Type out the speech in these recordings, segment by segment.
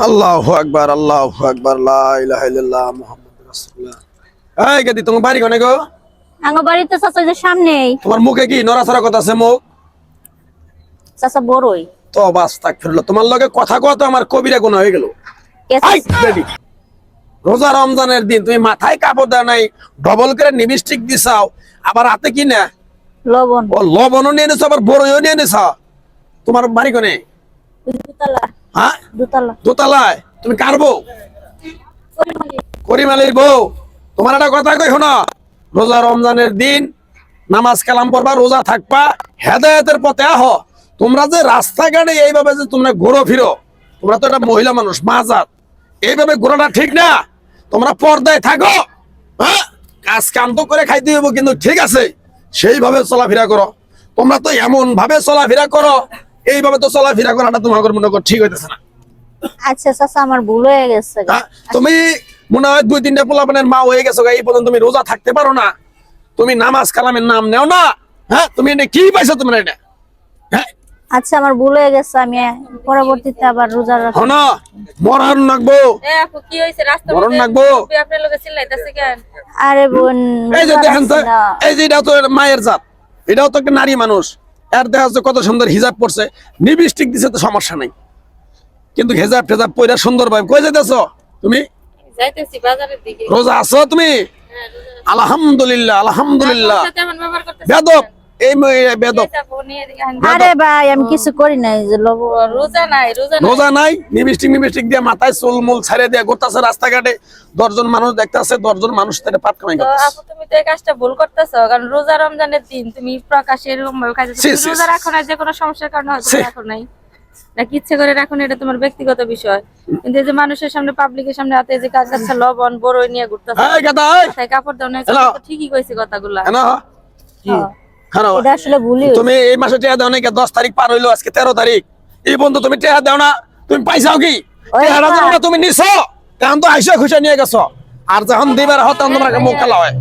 আল্লাহু আকবার, আল্লাহু আকবার, লা ইলাহা ইল্লাল্লাহ মুহাম্মাদুর রাসূলুল্লাহ। এই গদি তোমার বাড়ি কোনে গো? আঙ্গ বাড়িতে চাচা যে সামনেই। তোমার মুখে কি নড়াচড়া কথা আছে মুখ? চাচা বড়ই। তো বাস তাকফিরুল্লাহ, তোমার লগে কথা কওয়া তো আমার কবিরা গুনাহ হয়ে গেল। I ready. রোজা রমজানের দিন তুমি মাথায় কাপড় দাও নাই, ডবল করে লিপস্টিক দিছাও, আবার হাতে কি না লবণ। ও লবণও নিয়ে এনেছো, আবার বড়ইও নিয়ে এনেছো। তোমার বাড়ি কোনে? দুতলা। হ্যাঁ দুতলা। দোতলায়। তুমি কার বউ? করিম আলীর বউ। তোমার একটা কথা কই শোনো, রোজা রমজানের দিন নামাজ কালাম পড়বা, রোজা থাকবা, হেদায়েতের পথে আহো। তোমরা যে রাস্তাঘাটে এইভাবে যে তোমরা ঘোরো ফিরো, তোমরা তো একটা মহিলা মানুষ, মাজাত, এইভাবে ঘোরাটা ঠিক না। তোমরা পর্দায় থাকো, হ্যাঁ, কাজ কাম তো করে খাইতে হইব, কিন্তু ঠিক আছে সেইভাবে চলাফেরা করো। তোমরা তো এমন ভাবে চলাফেরা করো, এইভাবে তো চলাফেরা করাটা তোমার মনে করো ঠিক হইতেছে না। আচ্ছা চাচা আমার ভুল হয়ে গেছে। তুমি মনে হয় 2-3টা পোলাপানের মা হয়ে গেছো, এই পর্যন্ত তুমি রোজা থাকতে পারো না, তুমি নামাজ কালামের নাম নেও না। হ্যাঁ, তুমি এটা কি পাইছো তোমরা এটা? হ্যাঁ, আচ্ছা আমার ভুল হয়ে গেছে, আমি পরবর্তীতে আবার রোজা রাখবো। হনো মরণ নাকবো। আপু কি হইছে রাস্তা মরণ নাকবো। আপনার লগে চিল্লাইতাছে কেন? আরে বোন এই যে দেখেন তো, এই যে এটা তো মায়ের জাত, এটাও তো একটা নারী মানুষ। এর দেখা যাচ্ছে কত সুন্দর হিজাব পরছে, লিপস্টিক দিছে, তো সমস্যা নাই, কিন্তু হেজাব টেজাব পয়রা সুন্দর ভাবে কই যাইতেছো তুমি? যাইতেছি বাজারের দিকে। রোজা আছো তুমি? আলহামদুলিল্লাহ, আলহামদুলিল্লাহ। সাথে এমন ব্যবহার করতেছে বেদব, এই মেয়ে বেদব। আরে ভাই আমি কিছু করি নাই, যে লবণ। রোজা নাই, রোজা নাই। রোজা নাই, লিপস্টিক দিয়ে মাথায় চুল মুল ছাড়ে দিয়ে ঘুরতাছে রাস্তাঘাটে, 10 জন মানুষ দেখতাছে, 10 জন মানুষ তারে পাট কামাই তো করতেছে। আপু তুমি তো এই কাজটা ভুল করতেছো, কারণ রোজা রমজানের দিন তুমি প্রকাশ্যে এরকম ভাবে খাইতেছো। সি, তুমি সি, রোজা সি। রাখো না, যে কোনো সমস্যার কারণে হয়তো সি। রাখো নাই, নাকি ইচ্ছে করে রাখো না, এটা তোমার ব্যক্তিগত বিষয়। কিন্তু এই যে মানুষের সামনে, পাবলিকের সামনে হাতে যে কাঁচা লবণ বড়ই নিয়ে ঘুরতেছো, এই গাদা, এই মাথায় কাপড় দাও না, হ্যালো। তো ঠিকই কইছে কথাগুলা। এনো হ্যাঁ, খানো। এটা আসলে ভুলই হয়েছে। তুমি এই মাসে টিয়া দাও না, 10 তারিখ পার হইলো, আজকে 13 তারিখ। এই বন্ধু তুমি টিয়া দাও না, তুমি পাইছাও কি? ওই টিয়াটা পা। যখন তুমি নিছো, তখন তো আইসা খুশা নিয়ে গেছো, আর যখন দিবার হতো তখন তোমার মুখ কালা হয়।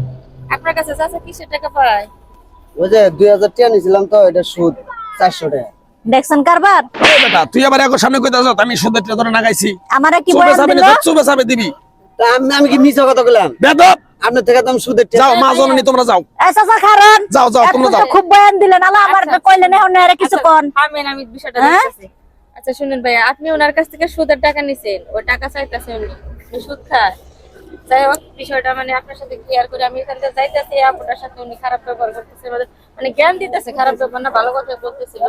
আপনার কাছে চাচা কিসের টাকা পায়? ওই যে 2000 টাকা নিছিলাম, তো এটা সুদ 400 টাকা। দেখছেন কারবার? এই বেটা, তুই আবার এখন সামনে কইতাছ আমি সুদের টিয়া ধরে নাগাইছি। আমারে কি চুপে বয়ান চাবে দিল? না, চুপে চাবে দিবি। তা আমি কি মিছা কথা বললাম? বেদব, আপনার থেকে তো আমি সুদের টাকা। যাও মা জননী, তোমরা যাও। এই চাচা খারান। যাও, যাও, তোমরা যাও। খুব বয়ান দিলেন, আলা আমার কইলেন এখন এর কিছু কোন। আমি বিষয়টা হ্যাঁ? দেখতেছি। আচ্ছা শুনেন ভাইয়া, আপনি ওনার কাছ থেকে সুদের টাকা নিছেন, ওই টাকা চাইতেছে উনি, উনি সুদ খায়। যাই হোক, বিষয়টা মানে আপনার সাথে ক্লিয়ার করে আমি এখান থেকে যাইতেছি, আপনার সাথে উনি খারাপ ব্যবহার করতেছে, মানে জ্ঞান দিতেছে, খারাপ ব্যবহার না, ভালো কথা বলতেছিল।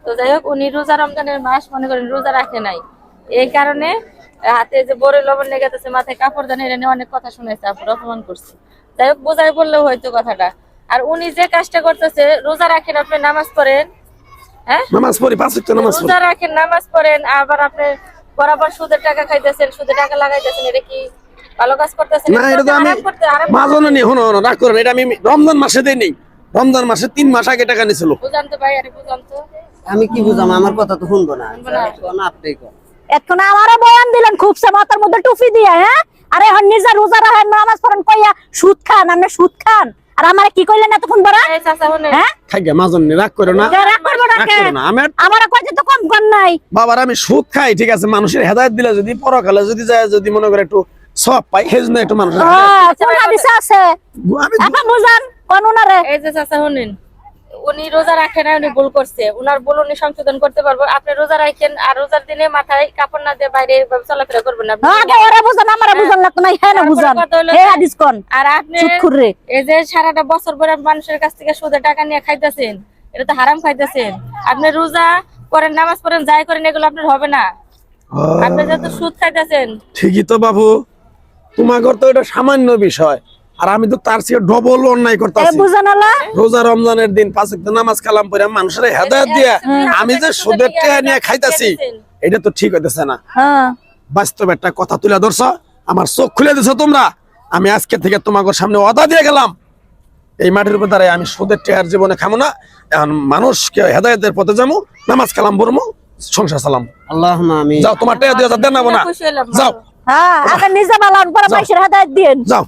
তো যাই হোক, উনি রোজা রমজানের মাস মনে করেন রোজা রাখে নাই, এই কারণে হাতে যে বড় লবণ লেগে গেছে, মাথায় কাপড় দানে, এটা নিয়ে অনেক কথা শুনেছে, আপুর অপমান করছে। যাই হোক, বোঝাই বললেও হয়তো কথাটা। আর উনি যে কাজটা করতেছে, রোজা রাখেন, আপনি নামাজ পড়েন, হ্যাঁ নামাজ পড়ি, 5 ওয়াক্ত নামাজ পড়ি। রোজা রাখেন, নামাজ পড়েন, আবার আপনি বরাবর সুদের টাকা খাইতেছেন, সুদের টাকা লাগাইতেছেন, এটা কি ভালো কাজ করতেছেন? না, এটা তো আমি মা জননী, হনো রাগ করেন, এটা আমি রমজান মাসে দেই নেই, রমজান মাসে 3 মাস আগে টাকা নিছিল। বুঝান তো ভাই, আরে বুঝান তো। আমি কি বুঝাম? আমার কথা তো শুনবো না। আপনি কোন এখন আমারে বয়ান দিলেন খুব সে মাথার মধ্যে টুপি দিয়া, হ্যাঁ? আরে হন নিজে রোজা রাখেন, নামাজ পড়েন কইয়া সুদ খান, আপনি সুদ খান। আর আমারে কি কইলেন এতক্ষণ বড়? এই চাচা শুনেন, হ্যাঁ? খাইগা মা জননী রাগ করো না, রাগ করবো না রাগ কেন? করো না। আমারে কইতে তো কম কর নাই। বাবার আমি সুদ খাই, ঠিক আছে, মানুষের হেদায়েত দিলে যদি পরকালে যদি যায়, যদি মনে করে একটু সব পাই, সেজন্য একটু মানুষের হ্যাঁ, কোন হাদিসে আছে? আমি আপা বুঝান কোন উনারে? এই যে চাচা শুনেন, উনি রোজা রাখে না, উনি ভুল করছে, উনার ভুল উনি সংশোধন করতে পারবো। আপনি রোজা রাখেন, আর রোজার দিনে মাথায় কাপড় না দিয়ে বাইরে এইভাবে চলাফেরা করবেন না। হ্যাঁ, আগে ওরে বুঝান, আমারে বুঝান লাগতো না, হ্যাঁ না বুঝান। এই হাদিস কোন? আর আপনি চুপ রে। এই যে সারাটা বছর পরে মানুষের কাছ থেকে সুদে টাকা নিয়ে খাইতেছেন, এটা তো হারাম খাইতেছেন। আপনি রোজা করেন, নামাজ পড়েন, যাই করেন, এগুলো আপনার হবে না। আপনি যত সুদ খাইতেছেন। ঠিকই তো বাবু, তোমার তো এটা সামান্য বিষয়, আর আমি তো তার চেয়ে ডবল অন্যায় এই করতেছি। বুঝান আলা। রোজা রমজানের দিন 5 ওয়াক্ত নামাজ কালাম পড়ে মানুষের হেদায়েত দিয়া আমি যে সুদের টাকা নিয়ে খাইতাছি, এটা তো ঠিক হইতেছে না। হ্যাঁ, বাস্তব একটা কথা তুলে ধরছো, আমার চোখ খুলে দিছো তোমরা। আমি আজকে থেকে তোমাদের সামনে ওয়াদা দিয়ে গেলাম, এই মাটির উপর দাঁড়ায় আমি সুদের টাকার জীবনে খামো না। এখন মানুষকে হেদায়েতের পথে যাবো, নামাজ কালাম পড়বো, সংসার চালাম। আল্লাহুম্মা আমিন। যাও, তোমার টাকা দিয়ে দেন না, খুশি হলাম। যাও, হ্যাঁ, আগে নিজে বালান পরে যাও। মাইশের হেদায়েত দিন। যাও।